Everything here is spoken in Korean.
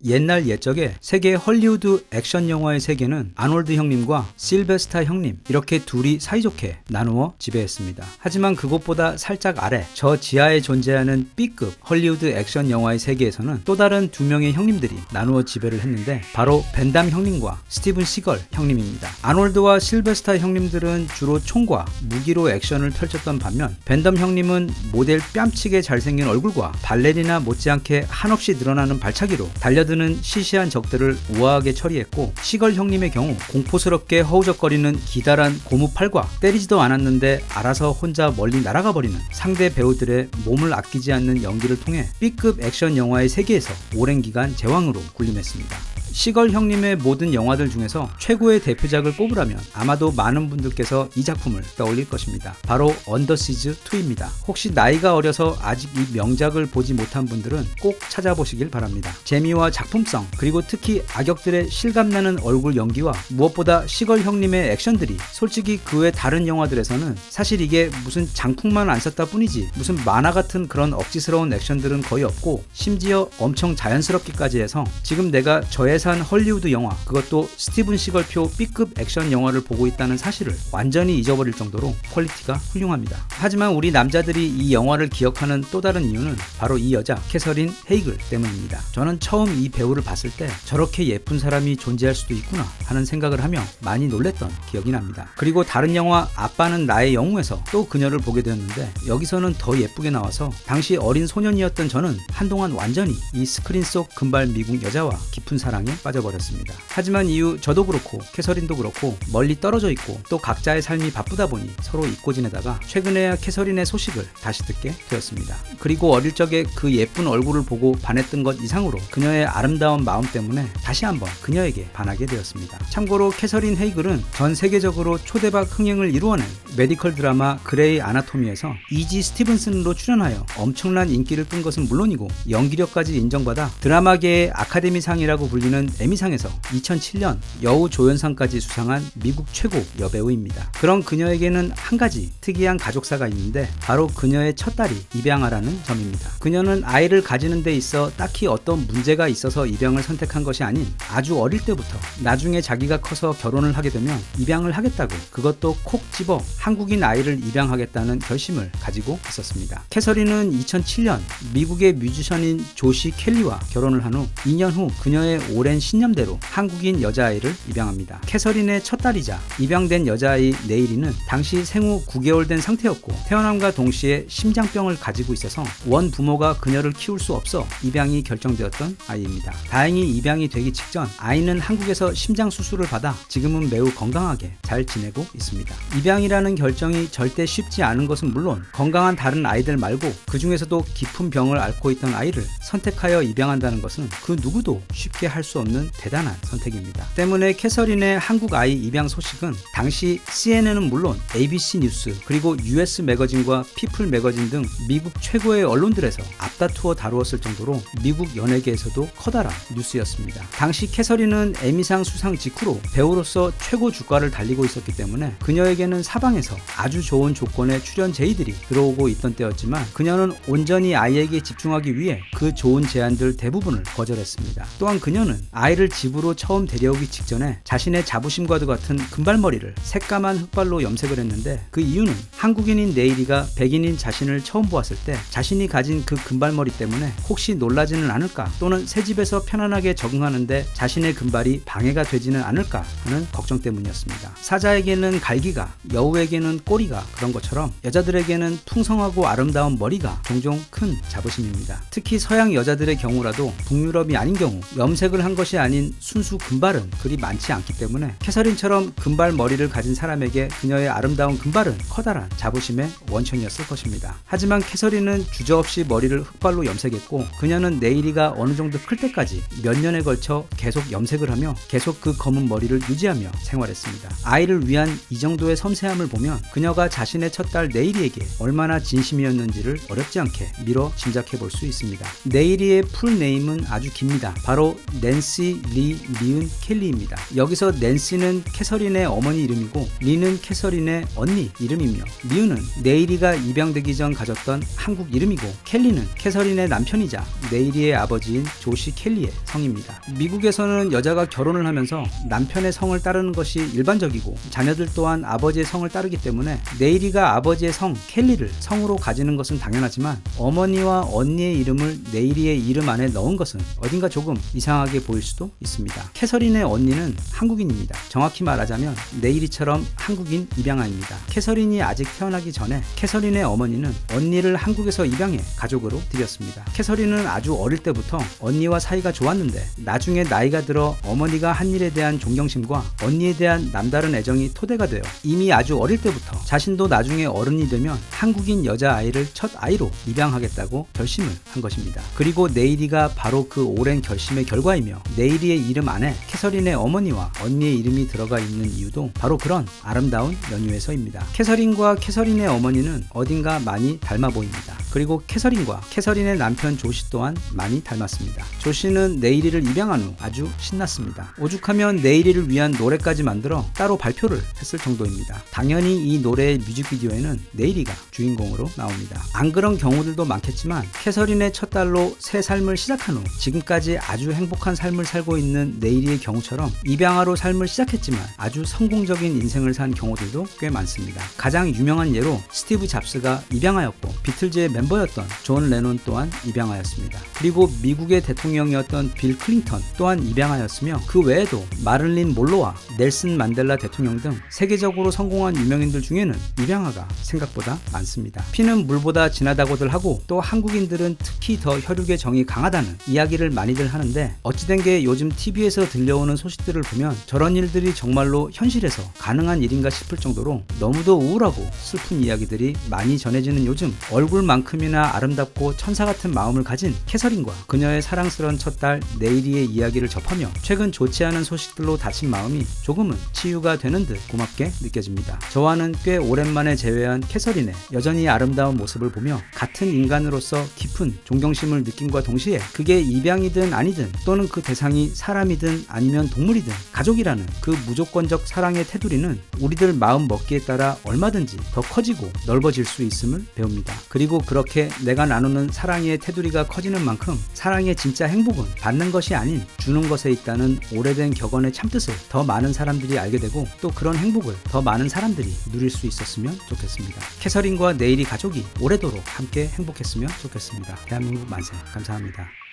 옛날 옛적에 세계 헐리우드 액션 영화의 세계는 아놀드 형님과 실베스타 형님 이렇게 둘이 사이좋게 나누어 지배했습니다. 하지만 그것보다 살짝 아래 저 지하에 존재하는 B급 헐리우드 액션 영화의 세계에서는 또 다른 두 명의 형님들이 나누어 지배를 했는데 바로 벤담 형님과 스티븐 시걸 형님입니다. 아놀드와 실베스타 형님들은 주로 총과 무기로 액션을 펼쳤던 반면 벤담 형님은 모델 뺨치게 잘생긴 얼굴과 발레리나 못지않게 한없이 늘어나는 발차기로 달려드는 시시한 적들을 우아하게 처리했고, 시걸 형님의 경우 공포스럽게 허우적거리는 기다란 고무팔과 때리지도 않았는데 알아서 혼자 멀리 날아가 버리는 상대 배우들의 몸을 아끼지 않는 연기를 통해 B급 액션 영화의 세계에서 오랜 기간 제왕으로 군림했습니다. 시걸 형님의 모든 영화들 중에서 최고의 대표작을 꼽으라면 아마도 많은 분들께서 이 작품을 떠올릴 것입니다. 바로 언더시즈 2입니다. 혹시 나이가 어려서 아직 이 명작을 보지 못한 분들은 꼭 찾아보시길 바랍니다. 재미와 작품성, 그리고 특히 악역들의 실감나는 얼굴 연기와 무엇보다 시걸 형님의 액션들이 솔직히 그 외 다른 영화들에서는 사실 이게 무슨 장풍만 안 썼다 뿐이지 무슨 만화 같은 그런 억지스러운 액션들은 거의 없고, 심지어 엄청 자연스럽기까지 해서 지금 내가 저예산 헐리우드 영화, 그것도 스티븐 시걸표 B급 액션 영화를 보고 있다는 사실을 완전히 잊어버릴 정도로 퀄리티가 훌륭합니다. 하지만 우리 남자들이 이 영화를 기억하는 또 다른 이유는 바로 이 여자 캐서린 헤이글 때문입니다. 저는 처음 이 배우를 봤을 때 저렇게 예쁜 사람이 존재할 수도 있구나 하는 생각을 하며 많이 놀랬던 기억이 납니다. 그리고 다른 영화 아빠는 나의 영웅에서 또 그녀를 보게 되었는데 여기서는 더 예쁘게 나와서 당시 어린 소년이었던 저는 한동안 완전히 이 스크린 속 금발 미국 여자와 깊은 사랑에 빠져버렸습니다. 하지만 이후 저도 그렇고 캐서린도 그렇고 멀리 떨어져 있고 또 각자의 삶이 바쁘다 보니 서로 잊고 지내다가 최근에야 캐서린의 소식을 다시 듣게 되었습니다. 그리고 어릴 적에 그 예쁜 얼굴을 보고 반했던 것 이상으로 그녀의 아름다운 마음 때문에 다시 한번 그녀에게 반하게 되었습니다. 참고로 캐서린 헤이글은 전 세계적으로 초대박 흥행을 이루어낸 메디컬 드라마 그레이 아나토미에서 이지 스티븐슨으로 출연하여 엄청난 인기를 끈 것은 물론이고 연기력까지 인정받아 드라마계의 아카데미상이라고 불리는 에미상에서 2007년 여우 조연상까지 수상한 미국 최고 여배우입니다. 그런 그녀에게는 한 가지 특이한 가족사가 있는데 바로 그녀의 첫 딸이 입양아라는 점입니다. 그녀는 아이를 가지는 데 있어 딱히 어떤 문제가 있어서 입양을 선택한 것이 아닌 아주 어릴 때부터 나중에 자기가 커서 결혼을 하게 되면 입양을 하겠다고, 그것도 콕 집어 한국인 아이를 입양하겠다는 결심을 가지고 있었습니다. 캐서린은 2007년 미국의 뮤지션인 조시 켈리와 결혼을 한 후 2년 후 그녀의 오랜 신념대로 한국인 여자아이를 입양합니다. 캐서린의 첫 딸이자 입양된 여자아이 네일이는 당시 생후 9개월 된 상태였고 태어남과 동시에 심장병을 가지고 있어서 원 부모가 그녀를 키울 수 없어 입양이 결정되었던 아이입니다. 다행히 입양이 되기 직전 아이는 한국에서 심장 수술을 받아 지금은 매우 건강하게 잘 지내고 있습니다. 입양이라는 결정이 절대 쉽지 않은 것은 물론 건강한 다른 아이들 말고 그 중에서도 깊은 병을 앓고 있던 아이를 선택하여 입양한다는 것은 그 누구도 쉽게 할 수 없는 대단한 선택입니다. 때문에 캐서린의 한국 아이 입양 소식은 당시 CNN은 물론 ABC 뉴스 그리고 US 매거진과 피플 매거진 등 미국 최고의 언론들에서 앞다투어 다루었을 정도로 미국 연예계에서도 커다란 뉴스였습니다. 당시 캐서린은 에미상 수상 직후로 배우로서 최고 주가를 달리고 있었기 때문에 그녀에게는 사방에서 아주 좋은 조건의 출연 제의들이 들어오고 있던 때였지만 그녀는 온전히 아이에게 집중하기 위해 그 좋은 제안들 대부분을 거절했습니다. 또한 그녀는 아이를 집으로 처음 데려오기 직전에 자신의 자부심과도 같은 금발머리를 새까만 흑발로 염색을 했는데 그 이유는 한국인인 네일이가 백인인 자신을 처음 보았을 때 자신이 가진 그 금발머리 때문에 혹시 놀라지는 않을까, 또는 새 집에서 편안하게 적응하는데 자신의 금발이 방해가 되지는 않을까 하는 걱정 때문이었습니다. 사자에게는 갈기가, 여우에게는 꼬리가 그런 것처럼 여자들에게는 풍성하고 아름다운 머리가 종종 큰 자부심입니다. 특히 서양 여자들의 경우라도 북유럽이 아닌 경우 염색을 한 것이 아닌 순수 금발은 그리 많지 않기 때문에 캐서린처럼 금발 머리를 가진 사람에게 그녀의 아름다운 금발은 커다란 자부심의 원천이었을 것입니다. 하지만 캐서린은 주저없이 머리를 흑발로 염색했고 그녀는 네일이가 어느 정도 클 때까지 몇 년에 걸쳐 계속 염색을 하며 계속 그 검은 머리를 유지하며 생활했습니다. 아이를 위한 이 정도의 섬세함을 보면 그녀가 자신의 첫 딸 네일이에게 얼마나 진심이었는지를 어렵지 않게 미뤄 짐작해 볼 수 있습니다. 네일이의 풀 네임은 아주 깁니다. 바로 낸시 낸시, 리, 미은, 켈리입니다. 여기서 낸시는 캐서린의 어머니 이름이고 리는 캐서린의 언니 이름이며 미은은 네일이가 입양되기 전 가졌던 한국 이름이고 켈리는 캐서린의 남편이자 네일이의 아버지인 조시 켈리의 성입니다. 미국에서는 여자가 결혼을 하면서 남편의 성을 따르는 것이 일반적이고 자녀들 또한 아버지의 성을 따르기 때문에 네일이가 아버지의 성 켈리를 성으로 가지는 것은 당연하지만 어머니와 언니의 이름을 네일이의 이름 안에 넣은 것은 어딘가 조금 이상하게 보일 수도 있습니다. 캐서린의 언니는 한국인입니다. 정확히 말하자면 네일이처럼 한국인 입양아입니다. 캐서린이 아직 태어나기 전에 캐서린의 어머니는 언니를 한국에서 입양해 가족으로 들였습니다. 캐서린은 아주 어릴 때부터 언니와 사이가 좋았는데 나중에 나이가 들어 어머니가 한 일에 대한 존경심과 언니에 대한 남다른 애정이 토대가 되어 이미 아주 어릴 때부터 자신도 나중에 어른이 되면 한국인 여자아이를 첫 아이로 입양하겠다고 결심을 한 것입니다. 그리고 네일이가 바로 그 오랜 결심의 결과이며 네일이의 이름 안에 캐서린의 어머니와 언니의 이름이 들어가 있는 이유도 바로 그런 아름다운 연유에서입니다. 캐서린과 캐서린의 어머니는 어딘가 많이 닮아 보입니다. 그리고 캐서린과 캐서린의 남편 조시 또한 많이 닮았습니다. 조시는 네일이를 입양한 후 아주 신났습니다. 오죽하면 네일이를 위한 노래까지 만들어 따로 발표를 했을 정도입니다. 당연히 이 노래의 뮤직비디오에는 네일이가 주인공으로 나옵니다. 안 그런 경우들도 많겠지만 캐서린의 첫 딸로 새 삶을 시작한 후 지금까지 아주 행복한 삶을 살고 있는 네일이의 경우처럼 입양아로 삶을 시작했지만 아주 성공적인 인생을 산 경우들도 꽤 많습니다. 가장 유명한 예로 스티브 잡스가 입양아였고 비틀즈의 멤버였던 존 레논 또한 입양아였습니다. 그리고 미국의 대통령이었던 빌 클린턴 또한 입양아였으며 그 외에도 마를린 몰로와 넬슨 만델라 대통령 등 세계적으로 성공한 유명인들 중에는 입양아가 생각보다 많습니다. 피는 물보다 진하다고들 하고 또 한국인들은 특히 더 혈육의 정이 강하다는 이야기를 많이들 하는데 어찌된 게 요즘 TV에서 들려오는 소식들을 보면 저런 일들이 정말로 현실에서 가능한 일인가 싶을 정도로 너무도 우울하고 슬픈 이야기들이 많이 전해지는 요즘 얼굴만큼이나 아름답고 천사 같은 마음을 가진 캐서린과 그녀의 사랑스러운 첫딸 네일이의 이야기를 접하며 최근 좋지 않은 소식들로 다친 마음이 조금은 치유가 되는 듯 고맙게 느껴집니다. 저와는 꽤 오랜만에 재회한 캐서린의 여전히 아름다운 모습을 보며 같은 인간으로서 깊은 존경심을 느낌과 동시에 그게 입양이든 아니든 또는 그 대상이 사람이든 아니면 동물이든 가족이라는 그 무조건적 사랑의 테두리는 우리들 마음 먹기에 따라 얼마든지 더 커지고 넓어질 수 있음을 배웁니다. 그리고 그렇게 내가 나누는 사랑의 테두리가 커지는 만큼 사랑의 진짜 행복은 받는 것이 아닌 주는 것에 있다는 오래된 격언의 참뜻을 더 많은 사람들이 알게 되고 또 그런 행복을 더 많은 사람들이 누릴 수 있었으면 좋겠습니다. 캐서린과 네일이 가족이 오래도록 함께 행복했으면 좋겠습니다. 대한민국 만세. 감사합니다.